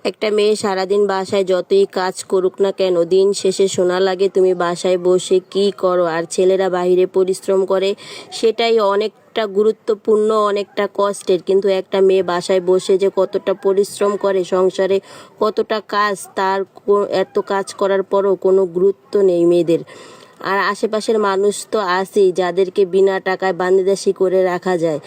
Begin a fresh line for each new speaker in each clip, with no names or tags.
একটা মেয়ে সারাদিন বাসায় যতই কাজ করুক না কেন, দিন শেষে শোনা লাগে তুমি বাসায় বসে কি করো। আর ছেলেরা বাইরে পরিশ্রম করে, সেটাই অনেকটা গুরুত্বপূর্ণ, অনেকটা কষ্টের। কিন্তু একটা মেয়ে বাসায় বসে যে কতটা পরিশ্রম করে, সংসারে কতটা কাজ, তার এত কাজ করার পরও কোনো গুরুত্ব নেই মেয়েদের। আর আশেপাশের মানুষ তো আছেই যাদেরকে বিনা টাকায় বান্দিদাসী করে রাখা যায়।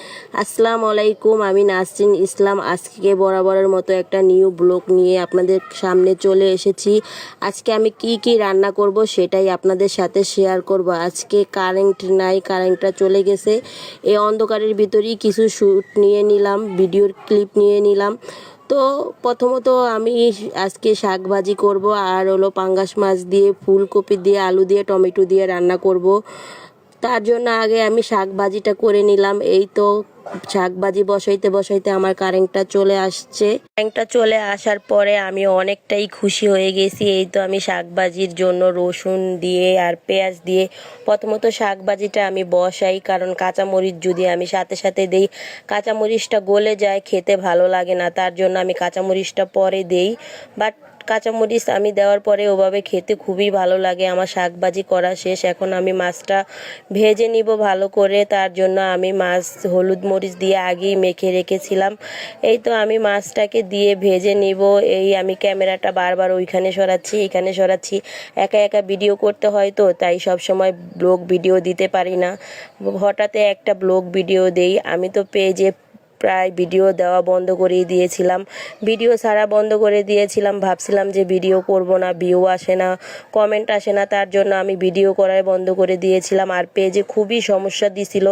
আসসালামু আলাইকুম, আমি নাসরিন ইসলাম। আজকে বরাবরের মতো একটা নিউ ব্লগ নিয়ে আপনাদের সামনে চলে এসেছি। আজকে আমি কি কি রান্না করব সেটাই আপনাদের সাথে শেয়ার করব। আজকে কারেন্ট নাই, কারেন্টটা চলে গেছে। এই অন্ধকারের ভিতরেই কিছু শ্যুট নিয়ে নিলাম, ভিডিওর ক্লিপ নিয়ে নিলাম। তো প্রথমত আমি আজকে শাক ভাজি করব, আর হলো পাঙ্গাস মাছ দিয়ে, ফুলকপি দিয়ে, আলু দিয়ে, টমেটো দিয়ে রান্না করব। তার জন্য আগে আমি শাক ভাজিটা করে নিলাম। এই তো শাক ভাজি বসাইতে বসাইতে আমার কারেন্টটা চলে আসছে। কারেন্টটা চলে আসার পরে আমি অনেকটাই খুশি হয়ে গেছি। এই তো আমি শাক ভাজির জন্য রসুন দিয়ে আর পেঁয়াজ দিয়ে প্রথমত শাক ভাজিটা আমি বসাই, কারণ কাঁচামরিচ যদি আমি সাথে সাথে দেই, কাঁচামরিচটা গলে যায়, খেতে ভালো লাগে না। তার জন্য আমি কাঁচামরিচটা পরে দেই। বাট কাঁচামরিচ আমি দেওয়ার পরে ওভাবে খেতে খুবই ভালো লাগে। আমার শাক ভাজি করা শেষ, এখন আমি মাছটা ভেজে নিব ভালো করে। তার জন্য আমি মাছ হলুদ মরিচ দিয়ে আগেই মেখে রেখেছিলাম। এই তো আমি মাছটাকে দিয়ে ভেজে নিব। এই আমি ক্যামেরাটা বারবার ওইখানে সরাচ্ছি, এখানে সরাচ্ছি। একা একা ভিডিও করতে হয় তো, তাই সব সময় ব্লগ ভিডিও দিতে পারি না। হঠাৎ একটা ব্লগ ভিডিও দেই। আমি তো পেজে প্রায় ভিডিও দেওয়া বন্ধ করেই দিয়েছিলাম, ভিডিও ছাড়া বন্ধ করে দিয়েছিলাম। ভাবছিলাম যে ভিডিও করব না, ভিউ আসে না, কমেন্ট আসে না, তার জন্য আমি ভিডিও করাই বন্ধ করে দিয়েছিলাম। আর পেজে খুবই সমস্যা দিছিল,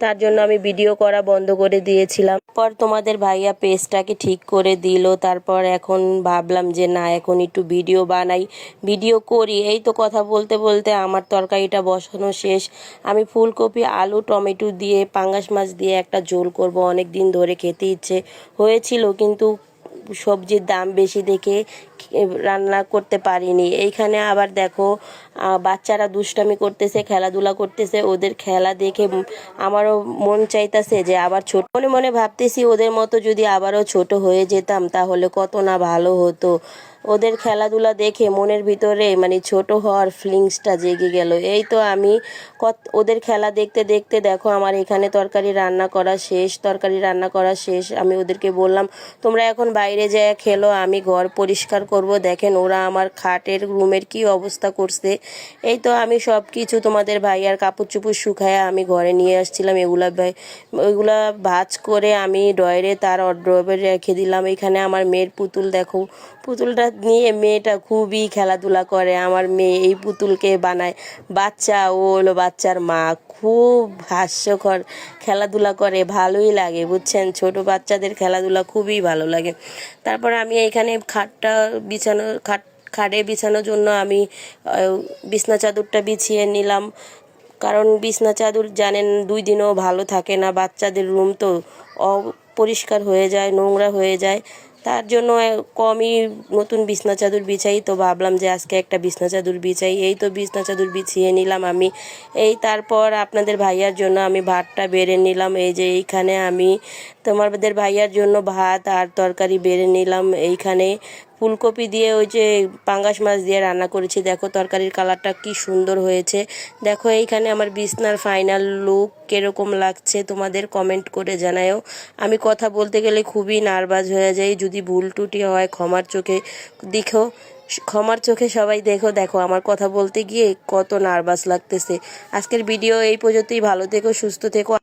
তার জন্য আমি ভিডিও করা বন্ধ করে দিয়েছিলাম। পর তোমাদের ভাইয়া পেজটাকে ঠিক করে দিল। তারপর এখন ভাবলাম যে না, এখন একটু ভিডিও বানাই, ভিডিও করি। এই তো কথা বলতে বলতে আমার তরকারিটা বসানো শেষ। আমি ফুলকপি, আলু, টমেটো দিয়ে, পাঙ্গাস মাছ দিয়ে একটা ঝোল করব। অনেক দিন ধরে খেতে ইচ্ছে হয়েছিল, কিন্তু সবজির দাম বেশি দেখে রান্না করতে পারিনি। এইখানে আবার দেখো বাচ্চারা দুষ্টামি করতেছে, খেলাধুলা করতেছে। ওদের খেলা দেখে আমারও মন চাইতেছে যে আবার ছোট, মনে মনে ভাবতেছি ওদের মতো যদি আবারও ছোট হয়ে যেতাম তাহলে কত না ভালো হতো। ওদের খেলাধুলা দেখে মনের ভিতরে মানে ছোট হওয়ার ফিলিংসটা জেগে গেল। এই তো আমি ওদের খেলা দেখতে দেখতে দেখো আমার এখানে তরকারি রান্না করা শেষ। আমি ওদেরকে বললাম তোমরা এখন বাইরে যেয়ে খেলো, আমি ঘর পরিষ্কার করব। দেখেন ওরা আমার খাটের রুমের কি অবস্থা করছে। এই তো আমি সব কিছু তোমাদের ভাইয়ার কাপড় চুপড় শুকায় আমি ঘরে নিয়ে আসছিলাম। ওইগুলা ভাঁজ করে আমি ড্রয়ারে তার ড্রয়ারে রেখে দিলাম। এখানে আমার মেয়ের পুতুল দেখো, পুতুলটা নিয়ে মেয়েটা খুবই খেলাধুলা করে। আমার মেয়ে এই পুতুলকে বানায় বাচ্চা, ও হলো বাচ্চার মা। খুব হাস্যকর খেলাধুলা করে, ভালোই লাগে বুঝছেন। ছোট বাচ্চাদের খেলাধুলা খুবই ভালো লাগে। তারপর আমি এখানে খাটে বিছানোর জন্য আমি বিছনা চাদরটা বিছিয়ে নিলাম, কারণ বিছনা চাদর জানেন 2 দিনও ভালো থাকে না। বাচ্চাদের রুম তো অপরিষ্কার হয়ে যায়, নোংরা হয়ে যায়। তার জন্য কমই নতুন বিছনা চাদর বিছাই। তো ভাবলাম যে আজকে একটা বিছনা চাদর বিছাই। এই তো বিছনা চাদর বিছিয়ে নিলাম আমি। তারপর আপনাদের ভাইয়ার জন্য আমি ভাতটা বেড়ে নিলাম। এই যে এইখানে আমি তোমাদের ভাইয়ার জন্য ভাত আর তরকারি বেড়ে নিলাম। এইখানে ফুলকপি দিয়ে ওই যে পাঙ্গাস মাছ দিয়ে রান্না করেছি। দেখো তরকারির কালারটা কি সুন্দর হয়েছে। দেখো এইখানে আমার বিছনার ফাইনাল লুক কিরকম লাগছে তোমাদের কমেন্ট করে জানাও। আমি কথা বলতে গেলে খুবই নার্ভাস হয়ে যাই, যদি ভুল ত্রুটি হয় ক্ষমার চোখে সবাই দেখো আমার কথা বলতে গিয়ে কত নার্ভাস লাগতেছে। আজকের ভিডিও এই পর্যন্তই। ভালো থেকো, সুস্থ থেকো।